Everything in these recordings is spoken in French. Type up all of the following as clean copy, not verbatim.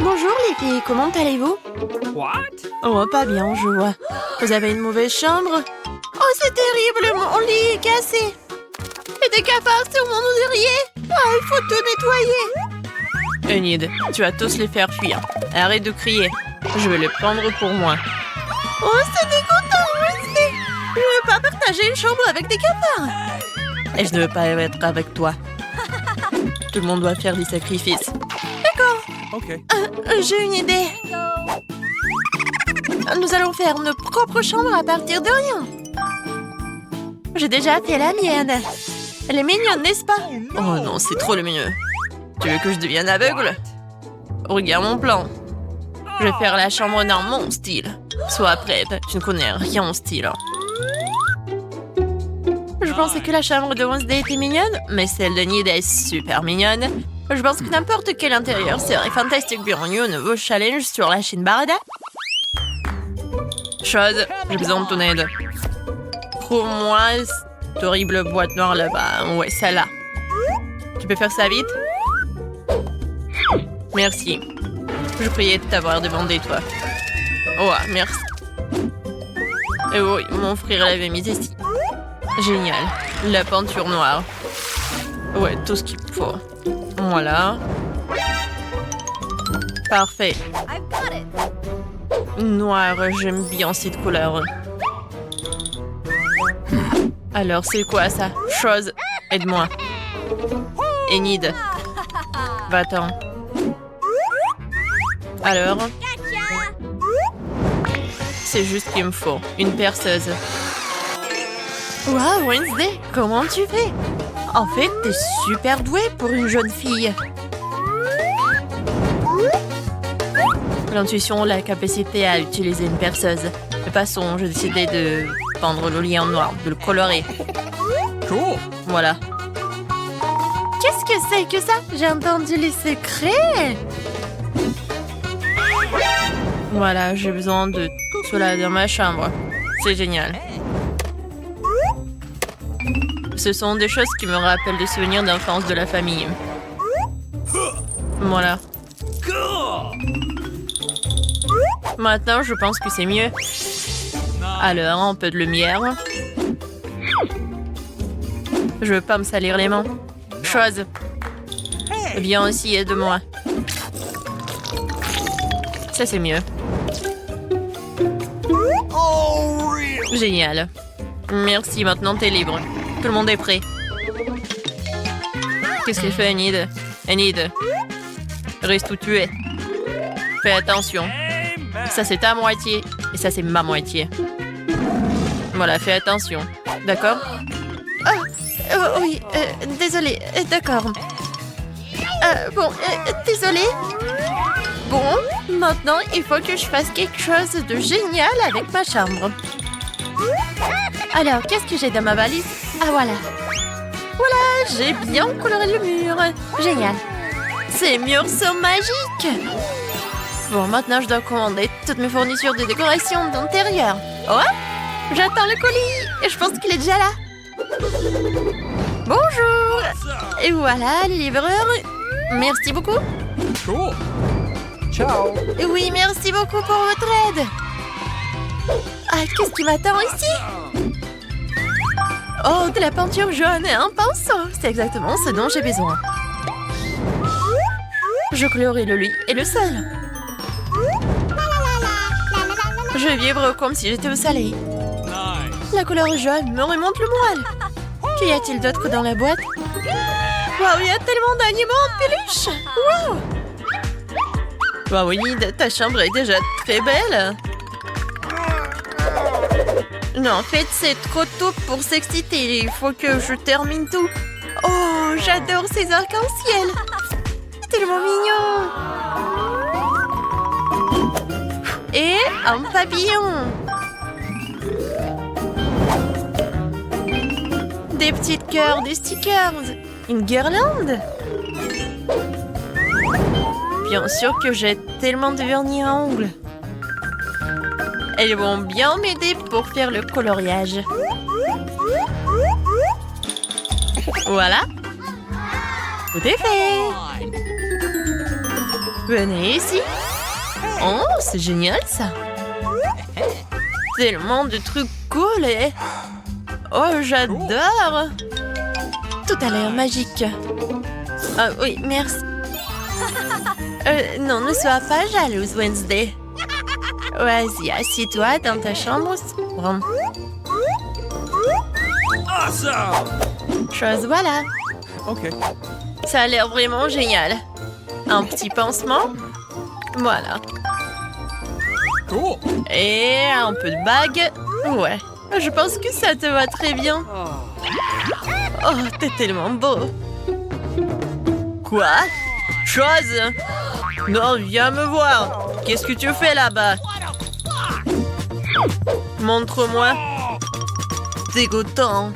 Bonjour les filles, comment allez-vous? What? Oh, pas bien, je vois. Vous avez une mauvaise chambre? Oh, c'est terrible, mon lit est cassé. Et des cafards sur mon oreiller. Ah, il faut tout nettoyer. Enid, tu vas tous les faire fuir. Arrête de crier. Je vais les prendre pour moi. Oh, c'est dégoûtant, Wednesday. Je ne veux pas partager une chambre avec des cafards. Et je ne veux pas être avec toi. Tout le monde doit faire des sacrifices. D'accord. Okay. J'ai une idée. Nous allons faire nos propres chambres à partir de rien. J'ai déjà fait la mienne. Elle est mignonne, n'est-ce pas? Oh non, c'est trop le mieux. Tu veux que je devienne aveugle? Regarde mon plan. Je vais faire la chambre dans mon style. Sois prête, tu ne connais rien en style. Je pensais que la chambre de Wednesday était mignonne, mais celle de Nid est super mignonne. Je pense que n'importe quel intérieur serait fantastique pour un nouveau challenge sur la chaîne Barada. Chose, j'ai besoin de ton aide. Trouve-moi cette horrible boîte noire là-bas. Ouais, celle-là. Tu peux faire ça vite? Merci. Je priais de t'avoir demandé, toi. Oh, merci. Et oui, mon frère l'avait mise ici. Génial. La peinture noire. Ouais, tout ce qu'il faut. Voilà. Parfait. Noir, j'aime bien cette couleur. Alors, c'est quoi ça? Chose, aide-moi. Enid. Va-t'en. Alors? C'est juste ce qu'il me faut. Une perceuse. Waouh, Wednesday, comment tu fais? En fait, t'es super douée pour une jeune fille. L'intuition, la capacité à utiliser une perceuse. Mais passons, j'ai décidé de peindre le lit en noir, de le colorer. Cool. Voilà. Qu'est-ce que c'est que ça? J'ai entendu les secrets. Voilà, j'ai besoin de cela dans ma chambre. C'est génial. Ce sont des choses qui me rappellent des souvenirs d'enfance de la famille. Voilà. Maintenant, je pense que c'est mieux. Alors, un peu de lumière. Je veux pas me salir les mains. Chose. Viens aussi, aide-moi. Ça, c'est mieux. Génial. Merci, maintenant t'es libre. Tout le monde est prêt. Qu'est-ce qu'il fait, Enid? Enid. Reste où tu es. Fais attention. Ça, c'est ta moitié. Et ça, c'est ma moitié. Voilà, fais attention. D'accord? Oh, oui, désolée. D'accord. Bon, désolée. Bon, maintenant, il faut que je fasse quelque chose de génial avec ma chambre. Alors, qu'est-ce que j'ai dans ma valise? Ah, voilà. Voilà, j'ai bien coloré le mur. Génial. Ces murs sont magiques. Bon, maintenant, je dois commander toutes mes fournitures de décoration d'intérieur. Oh, j'attends le colis. Et je pense qu'il est déjà là. Bonjour. Et voilà, les livreurs. Merci beaucoup. Cool. Ciao. Oui, merci beaucoup pour votre aide. Ah, qu'est-ce qui m'attend ici? Oh, de la peinture jaune et un pinceau. C'est exactement ce dont j'ai besoin. Je colorerai le lit et le sol. Je vais vivre comme si j'étais au soleil. Nice. La couleur jaune me remonte le moral. Qu'y a-t-il d'autre dans la boîte? Waouh, il y a tellement d'animaux en peluche. Waouh! Waouh, Enid, ta chambre est déjà très belle. Non, en fait, c'est trop tôt pour s'exciter. Il faut que je termine tout. Oh, j'adore ces arcs-en-ciel. C'est tellement mignon. Et un papillon. Des petites cœurs, des stickers. Une guirlande. Bien sûr que j'ai tellement de vernis à ongles. Elles vont bien m'aider pour faire le coloriage. Voilà. Tout est fait. Venez ici. Oh, c'est génial ça. Tellement de trucs cool et... Oh, j'adore. Tout a l'air magique. Ah oui, merci. Non, ne sois pas jalouse, Wednesday. Vas-y, assieds-toi dans ta chambre sombre. Awesome! Chose voilà. Okay. Ça a l'air vraiment génial. Un petit pansement. Voilà. Cool. Et un peu de bague. Ouais, je pense que ça te va très bien. Oh, t'es tellement beau. Quoi? Chose? Non, viens me voir. Qu'est-ce que tu fais là-bas? Montre-moi. Dégoûtant.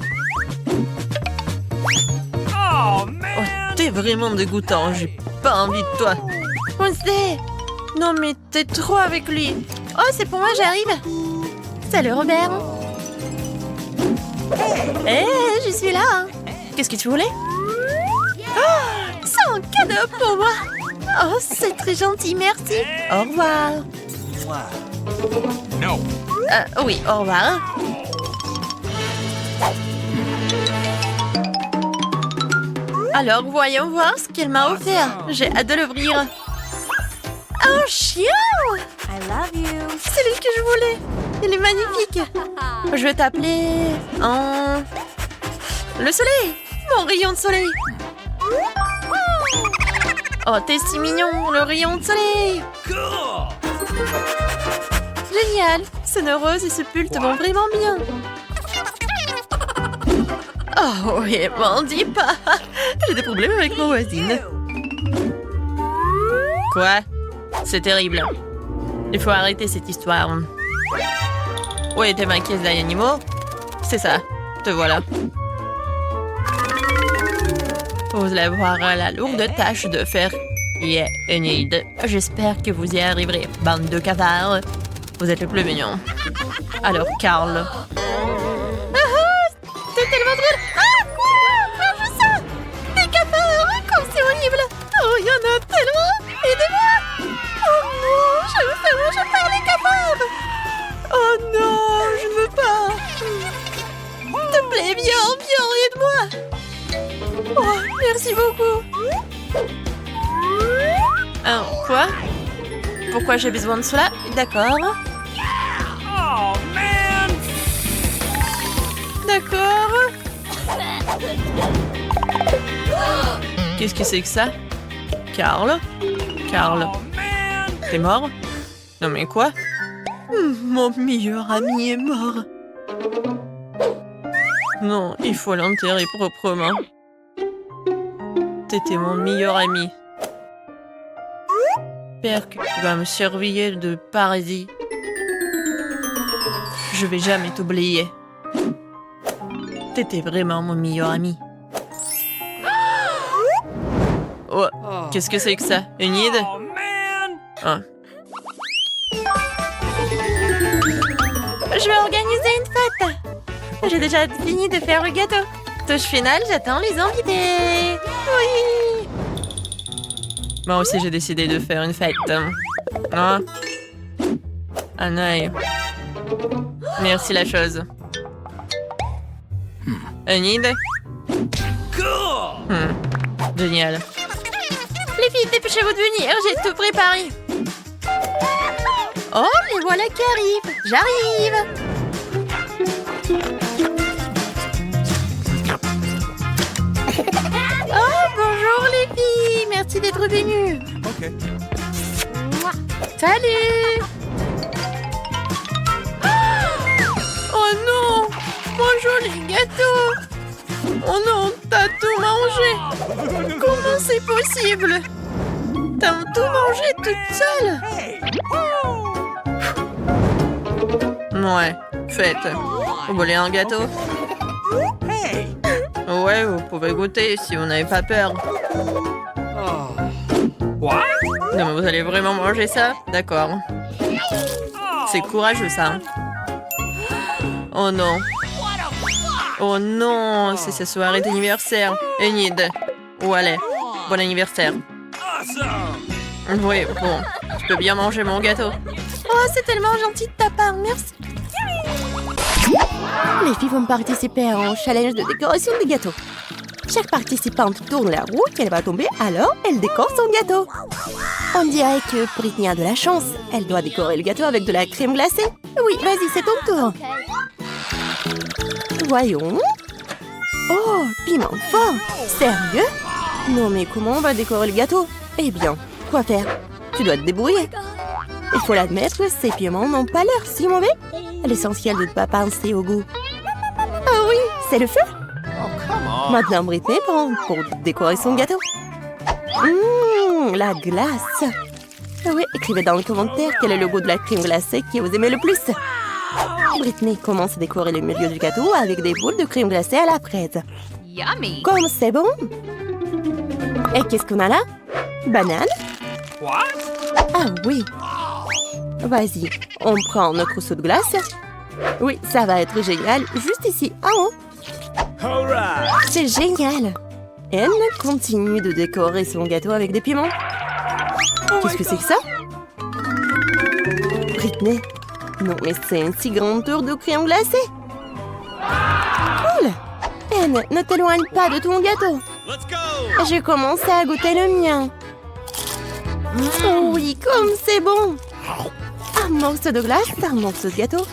Oh, Oh, man! t'es vraiment dégoûtant. J'ai pas envie de toi. Wednesday! Non, mais t'es trop avec lui. Oh, c'est pour moi, j'arrive. Salut, Robert. Hé, je suis là. Qu'est-ce que tu voulais? Oh, c'est un cadeau pour moi. Oh, c'est très gentil, merci. Au revoir. No. Oui, au revoir. Alors, voyons voir ce qu'elle m'a offert. J'ai hâte de l'ouvrir. Un chien! I love you. C'est lui que je voulais. Il est magnifique. Je vais t'appeler... Le soleil! Mon rayon de soleil! Oh, t'es si mignon, le rayon de soleil! Cool. Génial! Ce nœud rose et ce pull te vont vraiment bien. Oh oui, m'en dis pas. J'ai des problèmes avec mon voisine. Quoi? C'est terrible. Il faut arrêter cette histoire. Où était ma caisse d'animaux? C'est ça. Te voilà. Vous allez avoir la lourde tâche de faire Enid. J'espère que vous y arriverez, bande de cafards. Vous êtes le plus mignon. Alors, Carl. C'est tellement drôle. Ah, quoi? Mange ça. Des cafards, comme c'est horrible. Oh, il y en a tellement. Aidez-moi. Oh non, je me fais manger par les cafards. Oh non, je ne veux pas. S'il te plaît, viens, aide-moi. Oh, merci beaucoup. Quoi? Pourquoi j'ai besoin de cela? D'accord. Oh, man! D'accord. Qu'est-ce que c'est que ça? Carl? Carl, Oh, man! t'es mort? Non mais quoi? Mon meilleur ami est mort. Non, il faut l'enterrer proprement. T'étais mon meilleur ami. J'espère que tu vas me surveiller de parasites. Je vais jamais t'oublier. T'étais vraiment mon meilleur ami. Oh, qu'est-ce que c'est que ça? Une idée? Oh, man! Ah. Je vais organiser une fête. J'ai déjà fini de faire le gâteau. Touche finale, j'attends les invités. Oui. Moi aussi, j'ai décidé de faire une fête. Ah. Un œil. Merci la chose. Une idée? Cool! Génial. Les filles, dépêchez-vous de venir, j'ai tout préparé. Oh, les voilà qui arrivent. J'arrive. Oh, bonjour les filles. Merci d'être venues. Okay. Salut. Oh non, mon joli gâteau. Oh non, t'as tout mangé. Comment c'est possible? T'as tout mangé toute seule. Ouais, faites. Vous voulez un gâteau? Ouais, vous pouvez goûter si vous n'avez pas peur. What? Non, mais vous allez vraiment manger ça? D'accord. C'est courageux, ça. Oh non. Oh non, c'est sa soirée d'anniversaire. Enid. Où allez? Bon anniversaire. Awesome! Oui, bon, tu peux bien manger mon gâteau. Oh, c'est tellement gentil de ta part, merci. Les filles vont participer à un challenge de décoration des gâteaux. Chaque participante tourne la roue qu'elle va tomber, alors elle décore son gâteau. On dirait que Britney a de la chance. Elle doit décorer le gâteau avec de la crème glacée. Oui, vas-y, c'est ton tour. Voyons. Oh, piment fort. Sérieux? Non, mais comment on va décorer le gâteau? Eh bien, quoi faire? Tu dois te débrouiller. Il faut l'admettre, ces piments n'ont pas l'air si mauvais. L'essentiel de ne pas penser au goût. Ah oui, c'est le feu. Maintenant, Britney prend pour décorer son gâteau. La glace. Ah oui, écrivez dans les commentaires quel est le goût de la crème glacée que vous aimez le plus. Britney commence à décorer le milieu du gâteau avec des boules de crème glacée à la fraise. Yummy. Comme c'est bon. Et qu'est-ce qu'on a là? Banane? What? Ah oui. Vas-y, on prend notre trousseau de glace. Oui, ça va être génial. Juste ici, en haut. Alright. C'est génial. Elle continue de décorer son gâteau avec des piments. Qu'est-ce que c'est que ça? Britney. Non, mais c'est un si grand tour de crème glacée. Cool. Anne, ne t'éloigne pas de ton gâteau. Let's go. J'ai commencé à goûter le mien. Oh oui, comme c'est bon. Un morceau de glace, un morceau de gâteau.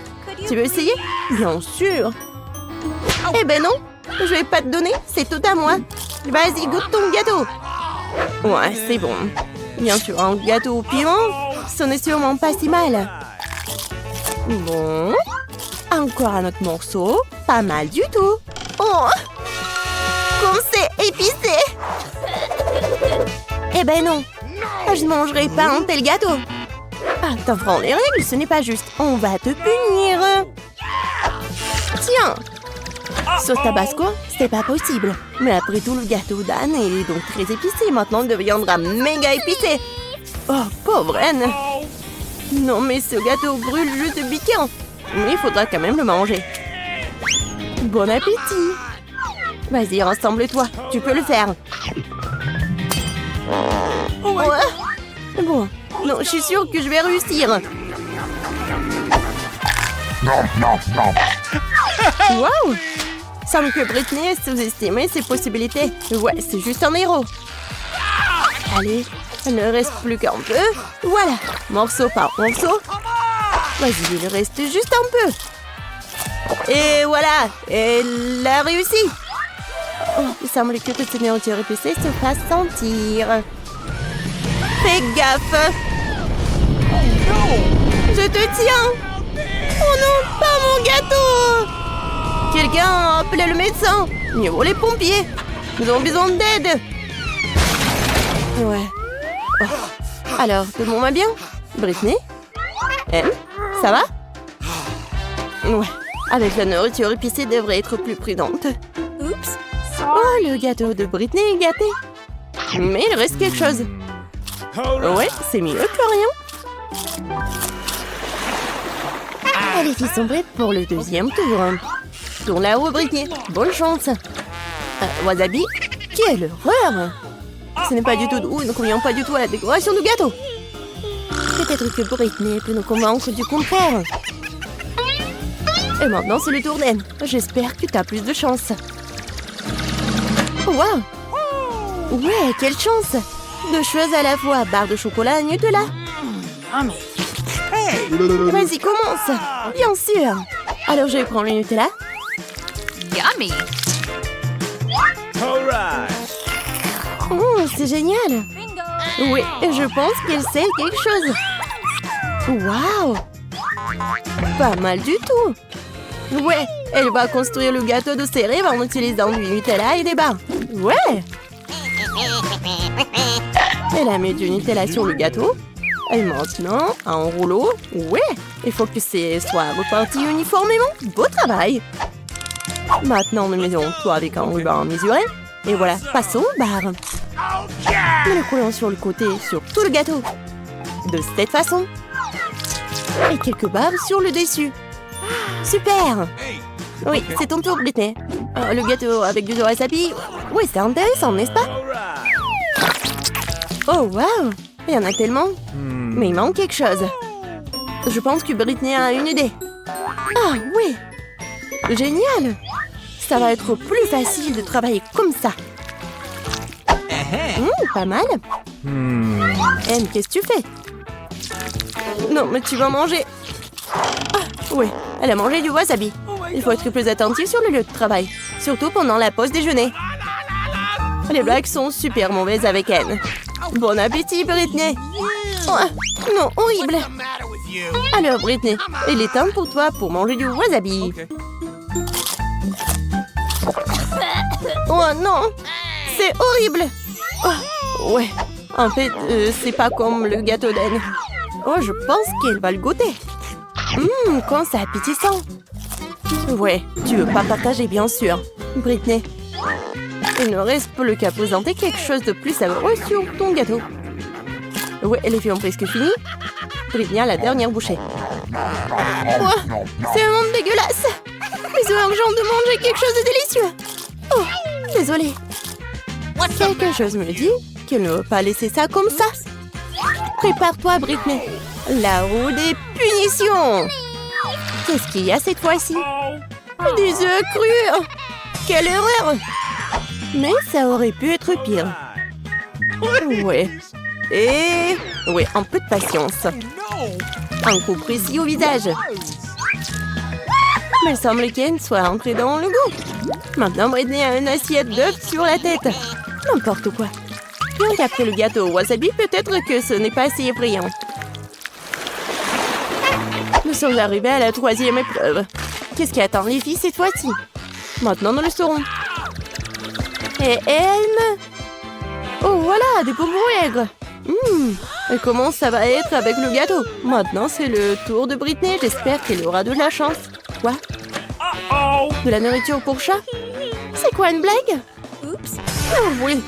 Tu veux essayer? Bien sûr. Eh ben non, je vais pas te donner, c'est tout à moi. Vas-y, goûte ton gâteau. Ouais, c'est bon. Bien sûr, un gâteau au piment, ce n'est sûrement pas si mal. Bon, encore un autre morceau, pas mal du tout. Oh, comme c'est épicé. Eh ben non, je ne mangerai pas un tel gâteau. Ah, t'enfants, les règles, ce n'est pas juste. On va te punir. Tiens. Sauce tabasco, c'est pas possible. Mais après tout, le gâteau d'Anne est donc très épicé. Maintenant, il deviendra méga épicé. Oh, pauvre Anne. Non, mais ce gâteau brûle juste piquant. Mais il faudra quand même le manger. Bon appétit. Vas-y, rassemble-toi. Tu peux le faire. Ouais. Bon, non, je suis sûre que je vais réussir. Waouh! Semble que Britney sous-estimait ses possibilités. Ouais, c'est juste un héros. Allez, il ne reste plus qu'un peu. Voilà, morceau par morceau. Vas-y, il reste juste un peu. Et voilà, elle a réussi. Oh, il semble que toute cette nourriture épicée se fasse sentir. Fais gaffe. Je te tiens. Oh non, pas mon gâteau. Quelqu'un a appelé le médecin. Mieux vaut les pompiers. Nous avons besoin d'aide. Ouais. Oh. Alors, tout le monde va bien? Britney? Elle? Ça va? Ouais. Avec la nourriture épicée, devrait être plus prudente. Oups. Oh, le gâteau de Britney est gâté. Mais il reste quelque chose. Ouais, c'est mieux que rien. Ah, les filles sont prêtes pour le deuxième tour. Tourne la roue, Britney. Bonne chance. Wasabi? Quelle horreur! Ce n'est pas du tout doux et ne convient pas du tout à la décoration du gâteau. Peut-être que Britney peut nous convaincre du contraire. Et maintenant, c'est le tour d'Anne. J'espère que tu as plus de chance. Waouh! Ouais, quelle chance! Deux choses à la fois, barre de chocolat et Nutella. Vas-y, commence! Bien sûr! Alors, je vais prendre le Nutella. Yummy. Alright. Oh, c'est génial! Bingo. Oui, je pense qu'elle sait quelque chose. Waouh! Pas mal du tout! Ouais, elle va construire le gâteau de ses rêves en utilisant du Nutella et des barres. Ouais! Elle a mis du Nutella sur le gâteau. Et maintenant, un rouleau. Ouais! Il faut que ce soit reparti uniformément. Beau travail! Maintenant, nous mettons tout avec un ruban mesuré. Et voilà, passons aux barres. Nous le collons sur le côté, sur tout le gâteau. De cette façon. Et quelques barres sur le dessus. Super! Oui, c'est ton tour, Britney. Le gâteau avec du wasabi. Oui, c'est intéressant, n'est-ce pas? Oh, waouh! Il y en a tellement. Mais il manque quelque chose. Je pense que Britney a une idée. Ah oui! Génial! Ça va être plus facile de travailler comme ça. Pas mal. Anne, qu'est-ce que tu fais? Non, mais tu vas manger. Ah, oui, elle a mangé du wasabi. Il faut être plus attentif sur le lieu de travail. Surtout pendant la pause déjeuner. Les blagues sont super mauvaises avec Anne. Bon appétit, Britney. Oh, non, horrible. Alors, Britney, il est temps pour toi pour manger du wasabi. Oh non, c'est horrible. Oh, ouais, en fait, c'est pas comme le gâteau d'Anne. Oh, je pense qu'elle va le goûter. Quand c'est appétissant. Ouais, tu veux pas partager, bien sûr, Britney. Il ne reste plus qu'à présenter quelque chose de plus savoureux sur ton gâteau. Ouais, les filles ont presque fini. Britney a la dernière bouchée. Oh, c'est vraiment dégueulasse. Mais urgent de manger quelque chose de délicieux. Oh, désolée. Quelque chose me dit qu'elle ne veut pas laisser ça comme ça. Prépare-toi, Britney. La roue des punitions. Qu'est-ce qu'il y a cette fois-ci? Des œufs crus. Quelle erreur. Mais ça aurait pu être pire. Ouais. Et... oui, un peu de patience. Un coup précis au visage. Mais il semble qu'Anne soit entrée dans le goût. Maintenant, Britney a une assiette d'œufs sur la tête. N'importe quoi. Bien qu'après le gâteau au wasabi, peut-être que ce n'est pas assez effrayant. Nous sommes arrivés à la 3e épreuve. Qu'est-ce qui attend les filles cette fois-ci? Maintenant, nous le saurons. Et Elme? Oh, voilà, des bonbons aigres. Et comment ça va être avec le gâteau? Maintenant, c'est le tour de Britney. J'espère qu'elle aura de la chance. Quoi? De la nourriture pour chat? C'est quoi, une blague? Oups. Oh, oui.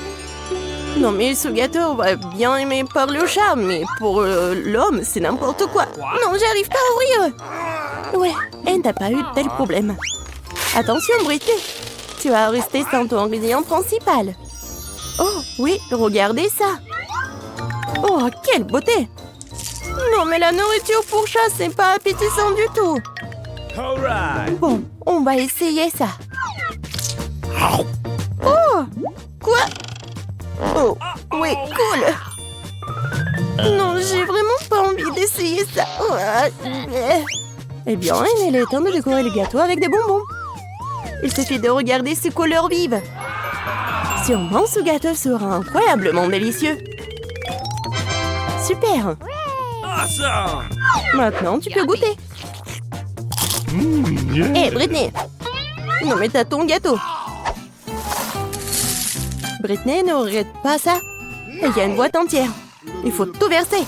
Non, mais ce gâteau va bien aimé par le chat, mais pour l'homme, c'est n'importe quoi. Non, j'arrive pas à ouvrir. Ouais, elle n'a pas eu de tel problème. Attention, Britney. Tu vas rester sans ton ingrédient principal. Oh, oui, regardez ça. Oh, quelle beauté. Non, mais la nourriture pour chat, c'est pas appétissant du tout. Bon, on va essayer ça. Oh, quoi? Oh, oui, cool. Non, j'ai vraiment pas envie d'essayer ça. Eh bien, il est temps de décorer le gâteau avec des bonbons. Il suffit de regarder ces couleurs vives. Sûrement, ce gâteau sera incroyablement délicieux. Super. Maintenant, tu peux goûter. Hé, Britney. Non, mais t'as ton gâteau. Britney, ne regrette pas ça. Il y a une boîte entière. Il faut tout verser.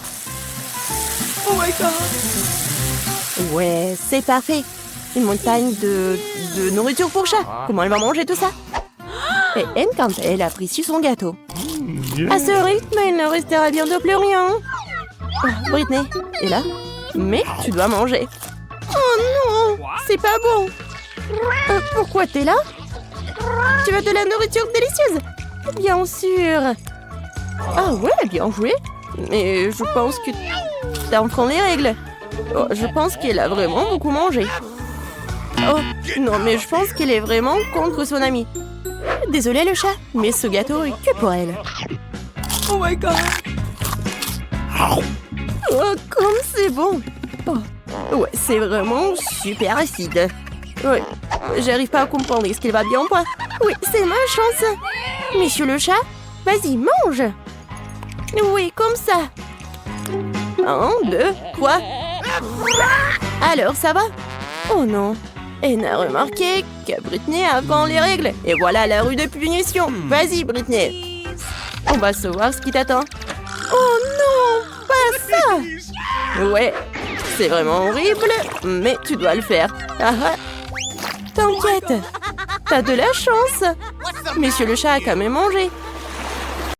Oh my God. Ouais, c'est parfait. Une montagne de nourriture pour chat. Comment elle va manger tout ça? Et Anne, quand elle apprécie son gâteau. À ce rythme, il ne restera bientôt plus rien. Oh, Britney est là. Mais tu dois manger. Oh non, c'est pas bon. Pourquoi t'es là? Tu veux de la nourriture délicieuse? Bien sûr. Ah ouais, bien joué. Mais je pense que t'enfreins les règles. Oh, je pense qu'elle a vraiment beaucoup mangé. Oh, non, mais je pense qu'elle est vraiment contre son amie. Désolée le chat, mais ce gâteau est que pour elle. Oh my God. Oh, comme c'est bon. Oh, ouais, c'est vraiment super acide. Ouais, j'arrive pas à comprendre. Est-ce qu'il va bien ou pas? Oui, c'est ma chance. Monsieur le chat, vas-y, mange. Oui, comme ça. 1, 2, 3. Alors, ça va? Oh non. Elle a remarqué que Britney avant les règles. Et voilà la rue de punition. Vas-y, Britney. On va savoir ce qui t'attend. Oh non, pas ça. Ouais, c'est vraiment horrible, mais tu dois le faire. T'inquiète, t'as de la chance. Monsieur le chat a quand même mangé.